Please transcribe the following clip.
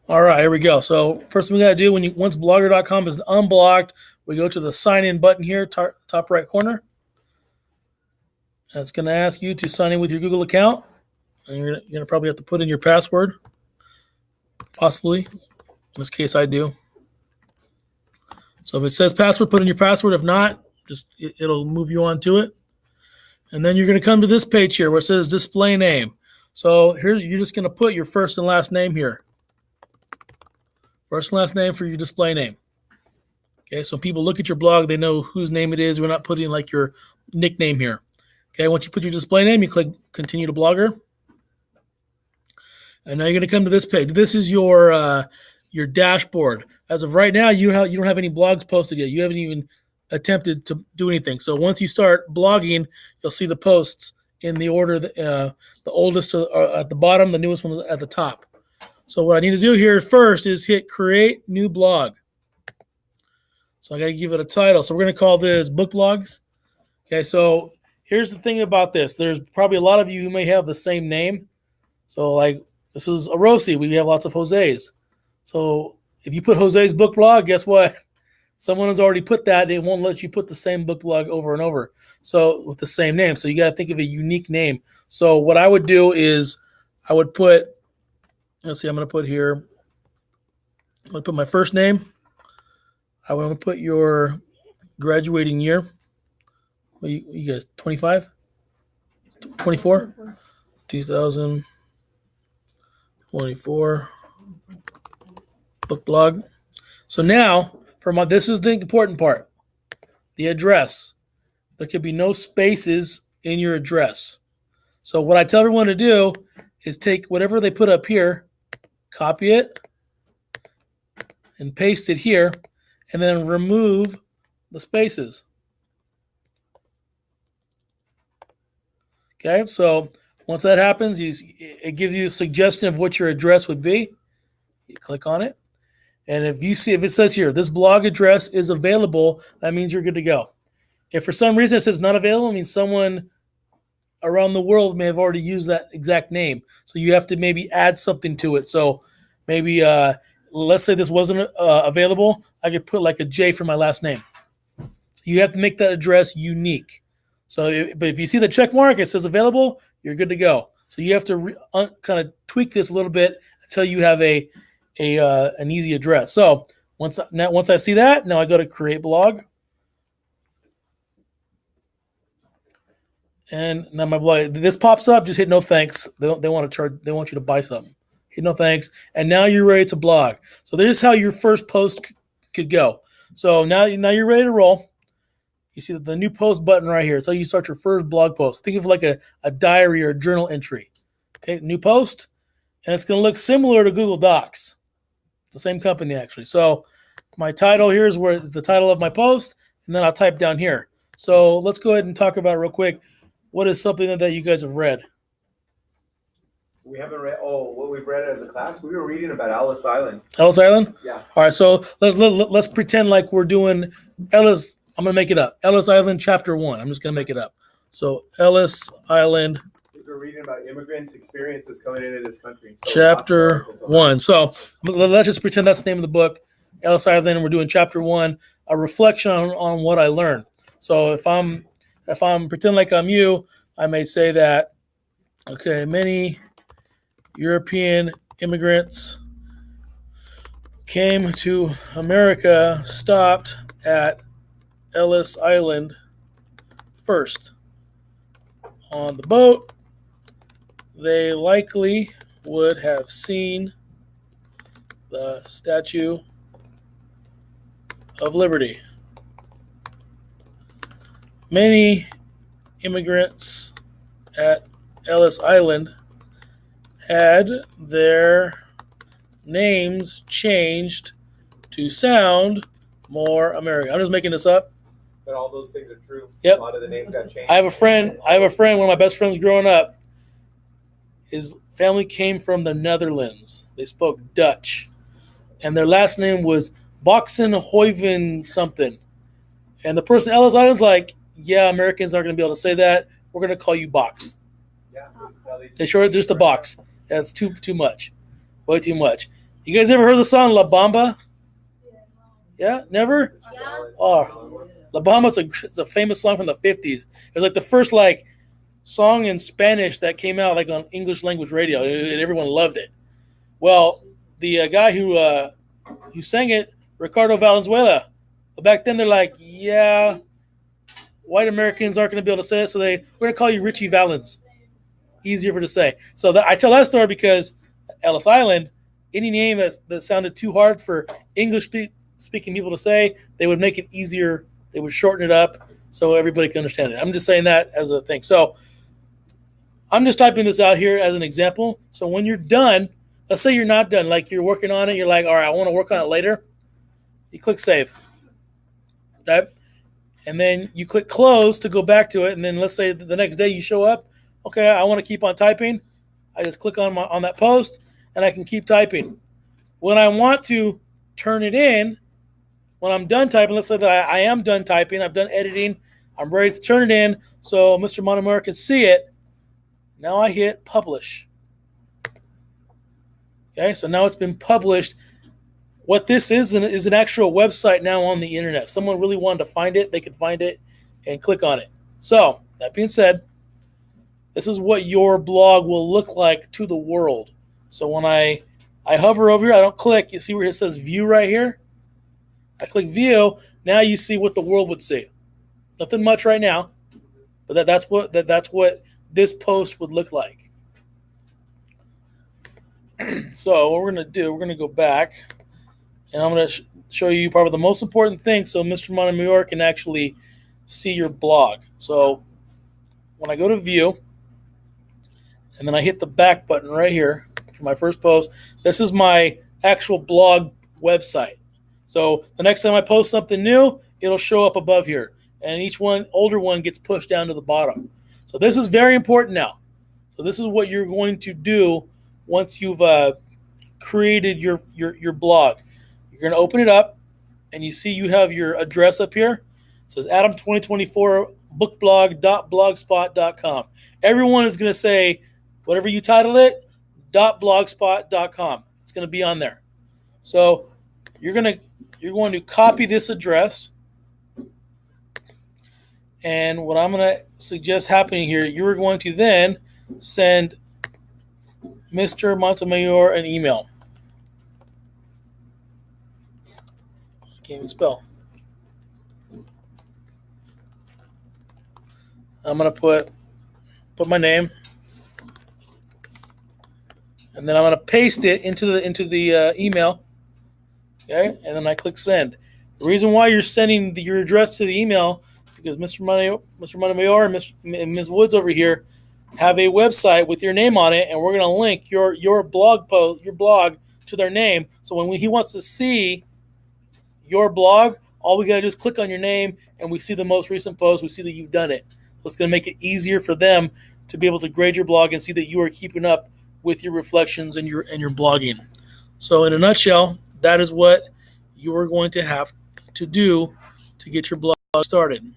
All right, here we go. So first thing we got to do once blogger.com is unblocked, we go to the sign in button here, top right corner. And it's going to ask you to sign in with your Google account. And you're going to probably have to put in your password, possibly. In this case, I do. So if it says password, put in your password. If not, it'll move you on to it. And then you're going to come to this page here where it says display name. So you're just going to put your first and last name here. First and last name for your display name. Okay, so people look at your blog, they know whose name it is. We're not putting like your nickname here. Okay, once you put your display name, you click continue to Blogger. And now you're going to come to this page. This is your dashboard. As of right now, you don't have any blogs posted yet. You haven't even attempted to do anything. So once you start blogging, you'll see the posts in the order, the oldest at the bottom, the newest one at the top. So what I need to do here first is hit create new blog. So I got to give it a title. So we're going to call this book blogs. Okay, so here's the thing about this. There's probably a lot of you who may have the same name. So like this is a Rossi. We have lots of Jose's. So if you put Jose's book blog, guess what? Someone has already put that. They won't let you put the same book blog over and over. So with the same name. So you got to think of a unique name. So what I would do is I would put, let's see, I'm going to put here, I'm going to put my first name. I want to put your graduating year. What you guys, 25? 24? 2024 book blog. So now, this is the important part, the address. There could be no spaces in your address. So what I tell everyone to do is take whatever they put up here, copy it, and paste it here, and then remove the spaces. Okay, so once that happens, it gives you a suggestion of what your address would be. You click on it. And if it says here, this blog address is available, that means you're good to go. If for some reason it says not available, it means someone around the world may have already used that exact name. So you have to maybe add something to it. So maybe, let's say this wasn't available, I could put like a J for my last name. So you have to make that address unique. But if you see the check mark, it says available, you're good to go. So you have to kind of tweak this a little bit until you have an easy address. So once I see that, now I go to create blog. And now my blog, this pops up, just hit no thanks. They want you to buy something. Hit no thanks. And now you're ready to blog. So this is how your first post could go. So now you're ready to roll. You see the new post button right here. So you start your first blog post. Think of like a diary or a journal entry. Okay, new post. And it's going to look similar to Google Docs. It's the same company, actually. So my title here is the title of my post. And then I'll type down here. So let's go ahead and talk about real quick. What is something that you guys have read? We haven't read. Oh, what we've read as a class? We were reading about Ellis Island. Ellis Island? Yeah. All right, so let's pretend like we're doing Ellis. I'm going to make it up. Ellis Island, Chapter 1. I'm just going to make it up. So Ellis Island. We're reading about immigrants' experiences coming into this country. So Chapter 1. So let's just pretend that's the name of the book, Ellis Island, and we're doing Chapter 1, a reflection on what I learned. So if I'm pretending like I'm you, I may say that, okay, many European immigrants came to America, stopped at Ellis Island first. On the boat, they likely would have seen the Statue of Liberty. Many immigrants at Ellis Island had their names changed to sound more American. I'm just making this up. But all those things are true. Yep. A lot of the names got changed. I have a friend, one of my best friends growing up, his family came from the Netherlands. They spoke Dutch. And their last name was Boxenhoeven something. And the person at Ellis Island's like, yeah, Americans aren't going to be able to say that. We're going to call you Box. Yeah. They short just a box. That's too much. Way too much. You guys ever heard the song La Bamba? Yeah, never? Oh, La Bamba is a famous song from the 50s. It was like the first like song in Spanish that came out like on English language radio, and everyone loved it. Well, the guy who sang it, Ricardo Valenzuela. But back then they're like, yeah, white Americans aren't going to be able to say it, so we're going to call you Richie Valens. Easier for to say. So I tell that story because Ellis Island, any name that sounded too hard for English speaking people to say, they would make it easier. They would shorten it up so everybody can understand it. I'm just saying that as a thing. So I'm just typing this out here as an example. So when you're done, let's say you're not done, like you're working on it, you're like, all right, I want to work on it later. You click save. Okay? And then you click close to go back to it. And then let's say the next day you show up. Okay, I want to keep on typing. I just click on that post and I can keep typing. When I want to turn it in, when I'm done typing, let's say that I am done typing, I've done editing, I'm ready to turn it in so Mr. Montemayor can see it. Now I hit publish. Okay, so now it's been published. What this is an actual website now on the internet. If someone really wanted to find it, they could find it and click on it. So, that being said, this is what your blog will look like to the world. So when I hover over here, I don't click. You see where it says view right here? I click view. Now you see what the world would see. Nothing much right now, but that's what this post would look like. So what we're going to do, we're going to go back, and I'm going to show you probably the most important thing so Mr. Montemayor can actually see your blog. So when I go to view, and then I hit the back button right here for my first post, this is my actual blog website. So the next time I post something new, it'll show up above here. And each older one, gets pushed down to the bottom. So this is very important now. So this is what you're going to do once you've created your blog. You're going to open it up, and you see you have your address up here. It says adam2024bookblog.blogspot.com. Everyone is going to say, whatever you title it, .blogspot.com. It's going to be on there. So you're going to copy this address. And what I'm going to suggest happening here, you're going to then send Mr. Montemayor an email. I can't even spell. I'm going to put my name, and then I'm going to paste it into the email. Okay, and then I click send. The reason why you're sending your address to the email because Mr. Montemayor and Ms. Woods over here have a website with your name on it, and we're going to link your blog to their name. So when he wants to see your blog, all we got to do is click on your name, and we see the most recent post. We see that you've done it. So it's going to make it easier for them to be able to grade your blog and see that you are keeping up with your reflections and your blogging. So in a nutshell, that is what you are going to have to do to get your blog started.